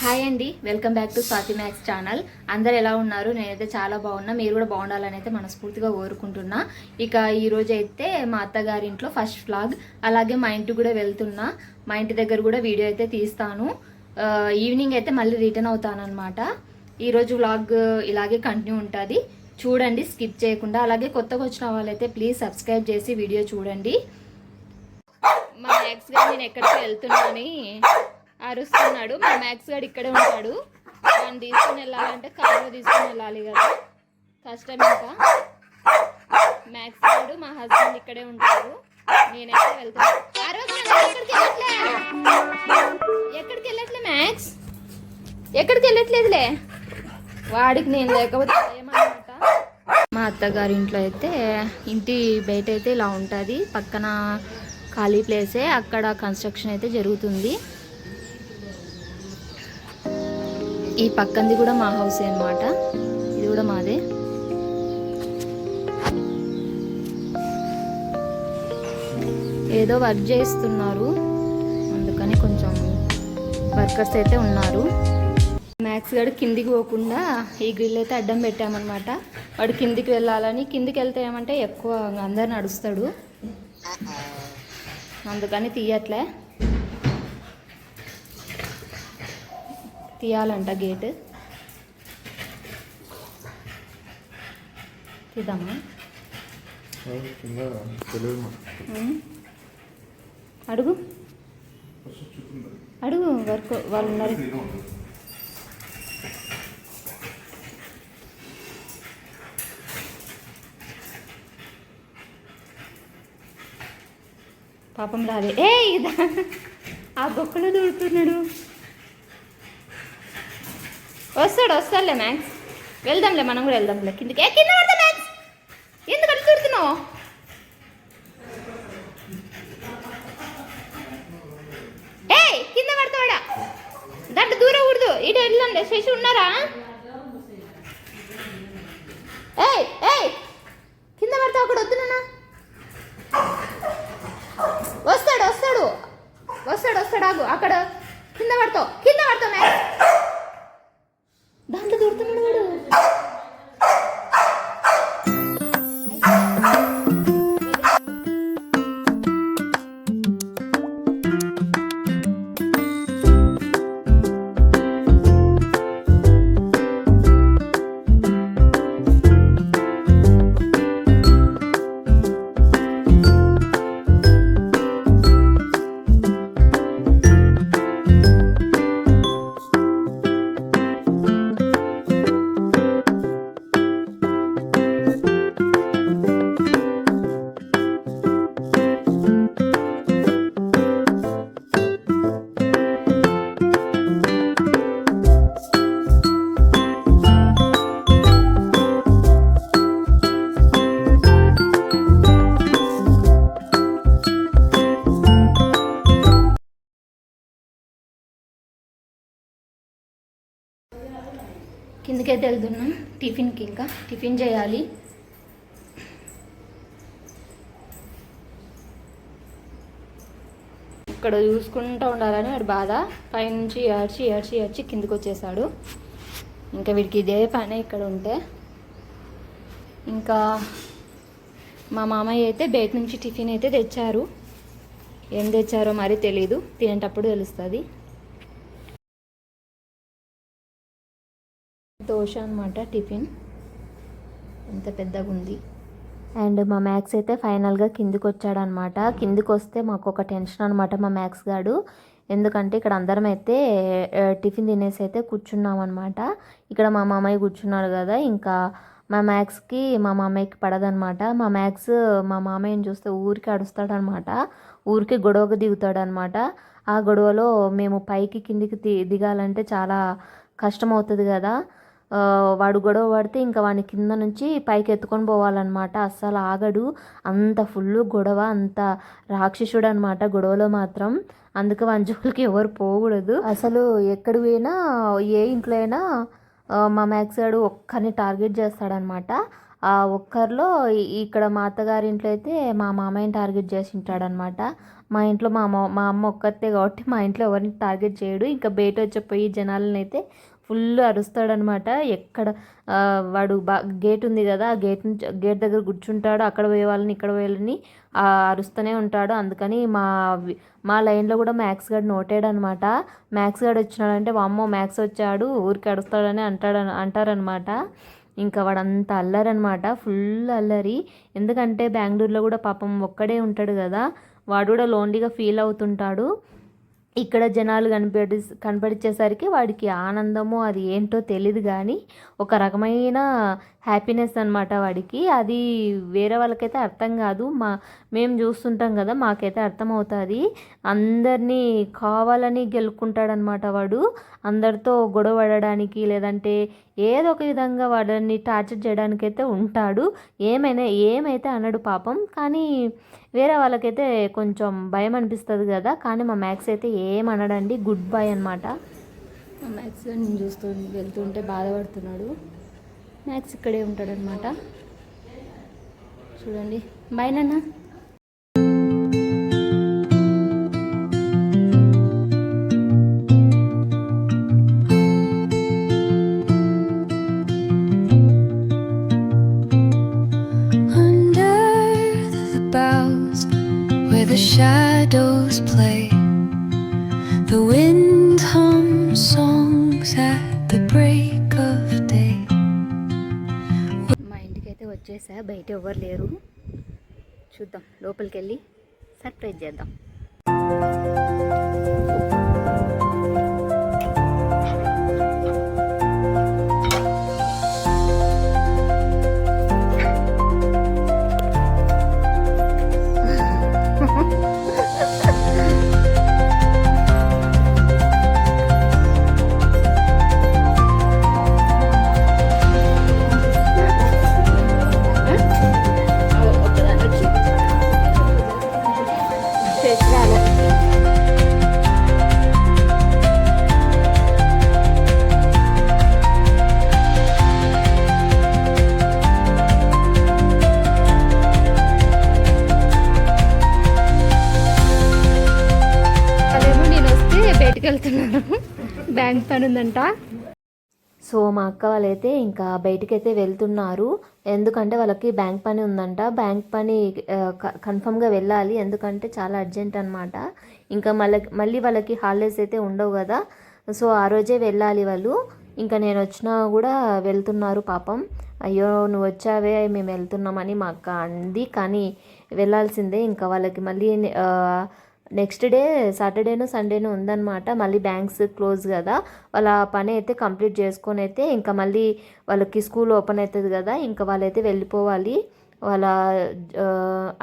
Hi అండి, welcome back to Swathi max channel. అందరు ఎలా ఉన్నారు? నేనైతే చాలా బాగున్నా. మీరు కూడా బాగుండాలని అయితే మనస్ఫూర్తిగా కోరుకుంటున్నా. ఇక ఈరోజు అయితే మా అత్తగారి ఇంట్లో ఫస్ట్ వ్లాగ్, అలాగే మా ఇంటికి కూడా వెళ్తున్నా. మా ఇంటి దగ్గర కూడా వీడియో అయితే తీస్తాను. ఈవినింగ్ అయితే మళ్ళీ రిటర్న్ అవుతానన్నమాట. ఈరోజు వ్లాగ్ ఇలాగే కంటిన్యూ ఉంటుంది, చూడండి స్కిప్ చేయకుండా. అలాగే కొత్తగా వచ్చిన వాళ్ళైతే ప్లీజ్ సబ్స్క్రైబ్ చేసి వీడియో చూడండి. మా మ్యాక్స్ గారు నేను ఎక్కడికి వెళ్తున్నానని అరుస్తున్నాడు. మా మ్యాక్స్ గారు ఇక్కడే ఉంటాడు. వాడిని తీసుకుని వెళ్ళాలంటే కారులో తీసుకుని వెళ్ళాలి కదా, కష్టం. ఇంకా మ్యాక్స్ గారు మా హస్బెండ్ ఇక్కడే ఉంటారు, నేనైతే వెళ్తాను. ఎక్కడికి వెళ్ళట్లే మ్యాక్స్, ఎక్కడికి వెళ్ళట్లేదులే. వాడికి నేను లేకపోతే ఏమన్నమాట. మా అత్తగారి ఇంట్లో అయితే ఇంటి బయట అయితే ఇలా ఉంటుంది, పక్కన ఖాళీ ప్లేసే, అక్కడ కన్స్ట్రక్షన్ అయితే జరుగుతుంది. ఈ పక్కంది కూడా మా హౌస్ అన్నమాట, ఇది కూడా మాదే. ఏదో వర్క్ చేస్తున్నారు, అందుకని కొంచెం వర్కర్స్ అయితే ఉన్నారు. మ్యాక్స్ గడు కిందికి పోకుండా ఈ గ్రిల్ అయితే అడ్డం పెట్టామన్నమాట. వాడు కిందికి వెళ్ళాలని, కిందికి వెళ్తే ఏమంటే ఎక్కువ అందరు నడుస్తాడు, అందుకని తీయట్లే. తీయాలంట గేట్, తీద్దామా? అడుగు అడుగు, వర్క్ వాళ్ళు ఉన్నారు. పాపం రాదే. ఇదా ఆ బొక్కలో దూడుతున్నాడు. వస్తాడులే మ్యాక్స్, వెళ్దాంలే, మనం కూడా వెళ్దాంలే కిందకి. కింద పడతా మ్యాక్స్, ఎందుకు అట్లా దూడుతున్నావు? కింద పడతావాడా, దాంట్లో దూరకూడదు. ఇటు వెళ్ళండి, శశి ఉన్నారా? కింద పడతావు, అక్కడ వద్దునా. వస్తాడు ఆగు, అక్కడ కింద పడతావు మ్యాక్స్. దాంట్లో దూరుతున్నాడు వాడు. కిందకైతే వెళ్తున్నాం టిఫిన్కి, ఇంకా టిఫిన్ చేయాలి. ఇక్కడ చూసుకుంటూ ఉండాలని వాడు బాధ. పైనుంచి ఏడ్చి కిందకి వచ్చేసాడు. ఇంకా వీడికి ఇదే పని ఇక్కడ ఉంటే. ఇంకా మా మామయ్య అయితే బయట నుంచి టిఫిన్ అయితే తెచ్చారు. ఏం తెచ్చారో మరి తెలీదు, తినేటప్పుడు తెలుస్తుంది. దోశ అనమాట టిఫిన్, ఎంత పెద్దగా ఉంది. అండ్ మా మ్యాక్స్ అయితే ఫైనల్గా కిందికి వచ్చాడనమాట. కిందికి వస్తే మాకు ఒక టెన్షన్ అనమాట మా మ్యాక్స్ గాడు. ఎందుకంటే ఇక్కడ అందరం అయితే టిఫిన్ తినేసి అయితే కూర్చున్నాం అనమాట. ఇక్కడ మా మామయ్య కూర్చున్నాడు కదా, ఇంకా మా మ్యాక్స్కి మా మామయ్యకి పడదనమాట. మా మ్యాక్స్ మా మామయ్యని చూస్తే ఊరికి అడుస్తాడనమాట, ఊరికి గొడవకు దిగుతాడనమాట. ఆ గొడవలో మేము పైకి కిందికి దిగాలంటే చాలా కష్టం అవుతుంది కదా. వాడు గొడవ పడితే ఇంకా వాడిని కింద నుంచి పైకి ఎత్తుకొని పోవాలన్నమాట. అస్సలు ఆగడు, అంత ఫుల్ గొడవ, అంత రాక్షసుడు అనమాట గొడవలో మాత్రం. అందుకే వాని జోలికి ఎవరు పోకూడదు అసలు. ఎక్కడ పోయినా, ఏ ఇంట్లో అయినా మా మ్యాక్స్ గాడు ఒక్కరిని టార్గెట్ చేస్తాడనమాట. ఆ ఒక్కరిలో ఇక్కడ మా అత్తగారింట్లో అయితే మా మామయ్యని టార్గెట్ చేసి ఉంటాడనమాట. మా ఇంట్లో మా అమ్మ ఒక్కతే కాబట్టి మా ఇంట్లో ఎవరిని టార్గెట్ చేయడు. ఇంకా బయట వచ్చేపోయి జనాలను అయితే ఫుల్ అరుస్తాడనమాట. ఎక్కడ వాడు గేట్ ఉంది కదా, ఆ గేట్ దగ్గర కూర్చుంటాడు. అక్కడ పోయే వాళ్ళని ఇక్కడ పోయే వాళ్ళని అరుస్తూనే ఉంటాడు. అందుకని మా లైన్లో కూడా మ్యాక్స్ గార్డ్ నోటెడ్ అనమాట. మ్యాక్స్ గార్డ్ వచ్చినాడంటే వామ్మో మ్యాక్స్ వచ్చాడు ఊరికి అరుస్తాడని అంటారనమాట. ఇంకా వాడంత అల్లరనమాట, ఫుల్ అల్లరి. ఎందుకంటే బెంగళూరులో కూడా పాపం ఒక్కడే ఉంటాడు కదా, వాడు కూడా లోన్లీగా ఫీల్ అవుతుంటాడు. ఇక్కడ జనాలు కనపడిచేసరికి వాడికి ఆనందమో అది ఏంటో తెలియదు, కానీ ఒక రకమైన హ్యాపీనెస్ అనమాట వాడికి. అది వేరే వాళ్ళకైతే అర్థం కాదు, మేము చూస్తుంటాం కదా, మాకైతే అర్థమవుతుంది. అందరినీ కావాలని గెలుక్కుంటాడనమాట వాడు. అందరితో గొడవ పడడానికి లేదంటే ఏదో ఒక విధంగా వాళ్ళని టార్చర్ చేయడానికైతే ఉంటాడు. ఏమైతే అనడు పాపం, కానీ వేరే వాళ్ళకైతే కొంచెం భయం అనిపిస్తుంది కదా. కానీ మా మ్యాక్స్ అయితే ఏమనడండి, గుడ్ బాయ్ అనమాట. మా మ్యాక్స్ నేను వెళ్తుంటే బాధపడుతున్నాడు. మ్యాక్స్ ఇక్కడే ఉంటాడనమాట. చూడండి, బాయ్ నాన్న. The shadows play, the wind hums songs at the break of day. మా ఇంటికైతే వచ్చేసా, బయట ఎవరు లేరు. చూద్దాం, లోపలికి వెళ్ళి సర్ప్రైజ్ చేద్దాం. వెళ్తున్నాను, బ్యాంక్ పని ఉందంట. సో మా అక్క వాళ్ళైతే ఇంకా బయటికైతే వెళ్తున్నారు. ఎందుకంటే వాళ్ళకి బ్యాంక్ పని ఉందంట. బ్యాంక్ పని కన్ఫర్మ్గా వెళ్ళాలి, ఎందుకంటే చాలా అర్జెంట్ అనమాట. ఇంకా మళ్ళీ వాళ్ళకి హాలిడేస్ అయితే ఉండవు కదా, సో ఆ రోజే వెళ్ళాలి వాళ్ళు. ఇంకా నేను వచ్చినా కూడా వెళ్తున్నారు పాపం. అయ్యో నువ్వు వచ్చావే, మేము వెళ్తున్నామని మా అక్క అంది, కానీ వెళ్ళాల్సిందే. ఇంకా వాళ్ళకి మళ్ళీ నెక్స్ట్ డే సాటర్డేనో సండేనో ఉందన్నమాట. మళ్ళీ బ్యాంక్స్ క్లోజ్ కదా, వాళ్ళ పని అయితే కంప్లీట్ చేసుకొని అయితే ఇంకా మళ్ళీ వాళ్ళకి స్కూల్ ఓపెన్ అవుతుంది కదా, ఇంకా వాళ్ళైతే వెళ్ళిపోవాలి. వాళ్ళ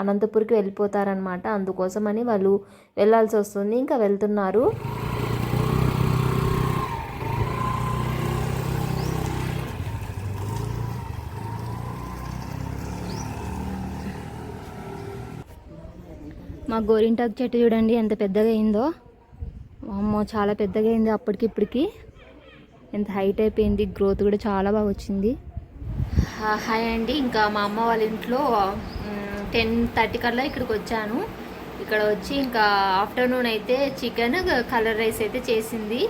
అనంతపూర్కి వెళ్ళిపోతారనమాట. అందుకోసమని వాళ్ళు వెళ్ళాల్సి వస్తుంది. ఇంకా వెళ్తున్నారు. మా గోరింటాకు చెట్టు చూడండి ఎంత పెద్దగా అయిందో. అమ్మో చాలా పెద్దగా అయింది అప్పటికి ఇప్పటికి, ఎంత హైట్ అయిపోయింది. గ్రోత్ కూడా చాలా బాగా వచ్చింది. హాయ్ అండి, ఇంకా మా అమ్మ వాళ్ళ ఇంట్లో 10:30 కల్లా ఇక్కడికి వచ్చాను. ఇక్కడ వచ్చి ఇంకా ఆఫ్టర్నూన్ అయితే చికెన్ కలర్ రైస్ అయితే చేసింది.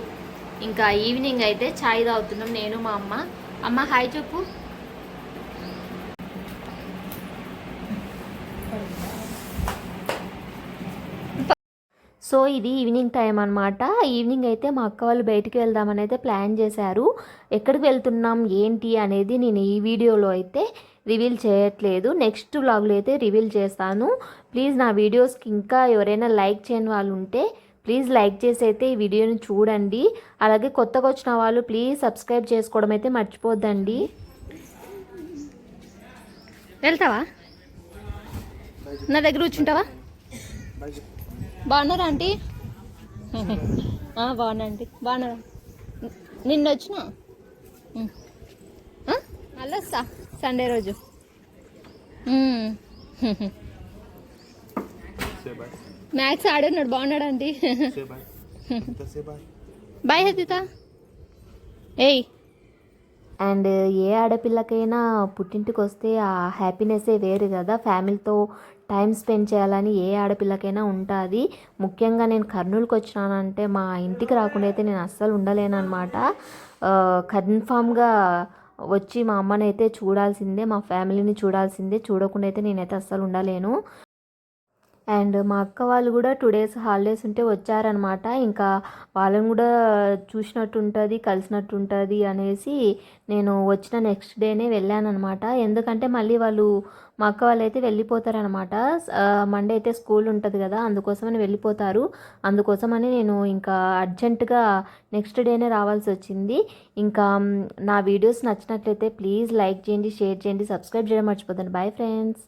ఇంకా ఈవినింగ్ అయితే ఛాయ్ తాగుతున్నాం నేను మా అమ్మ. అమ్మ హాయ్ చెప్పు. సో ఇది ఈవినింగ్ టైం అనమాట. ఈవినింగ్ అయితే మా అక్క వాళ్ళు బయటికి వెళ్దామని అయితే ప్లాన్ చేశారు. ఎక్కడికి వెళ్తున్నాం ఏంటి అనేది నేను ఈ వీడియోలో అయితే రివీల్ చేయట్లేదు, నెక్స్ట్ వ్లాగ్లో అయితే రివీల్ చేస్తాను. ప్లీజ్ నా వీడియోస్కి ఇంకా ఎవరైనా లైక్ చేయని వాళ్ళు ఉంటే ప్లీజ్ లైక్ చేసి అయితే ఈ వీడియోని చూడండి. అలాగే కొత్తగా వచ్చిన వాళ్ళు ప్లీజ్ సబ్స్క్రైబ్ చేసుకోవడం అయితే మర్చిపోద్దండి. వెళ్తావా, నా దగ్గర కూర్చుంటావా? బాగున్నారా ఆంటీ? బాగున్నా ఆంటీ, బాగున్నారా? నిన్న వచ్చిన మళ్ళీ వస్తా సండే రోజు. మ్యాథ్స్ ఆడున్నాడు, బాగున్నాడు ఆంటీ. బాయ్ హరిత. ఏయ్, అండ్ ఏ ఆడపిల్లకైనా పుట్టింటికి వస్తే ఆ హ్యాపీనెస్సే వేరు కదా. ఫ్యామిలీతో టైం స్పెండ్ చేయాలని ఏ ఆడపిల్లకైనా ఉంటుంది. ముఖ్యంగా నేను కర్నూలుకి వచ్చినానంటే మా ఇంటికి రాకుండా అయితే నేను అస్సలు ఉండలేను అనమాట. కన్ఫామ్గా వచ్చి మా అమ్మని అయితే చూడాల్సిందే, మా ఫ్యామిలీని చూడాల్సిందే. చూడకుండా అయితే నేనైతే అస్సలు ఉండలేను. అండ్ మా అక్క వాళ్ళు కూడా 2 డేస్ హాలిడేస్ ఉంటే వచ్చారనమాట. ఇంకా వాళ్ళని కూడా చూసినట్టు ఉంటుంది, కలిసినట్టు ఉంటుంది అనేసి నేను వచ్చిన నెక్స్ట్ డేనే వెళ్ళానమాట. ఎందుకంటే మళ్ళీ వాళ్ళు మా అక్క వాళ్ళు అయితే వెళ్ళిపోతారనమాట. మండే అయితే స్కూల్ ఉంటుంది కదా, అందుకోసమని వెళ్ళిపోతారు. అందుకోసమని నేను ఇంకా అర్జెంటుగా నెక్స్ట్ డేనే రావాల్సి వచ్చింది. ఇంకా నా వీడియోస్ నచ్చినట్లయితే ప్లీజ్ లైక్ చేయండి, షేర్ చేయండి, సబ్స్క్రైబ్ చేయడం మర్చిపోతాను. Bye friends.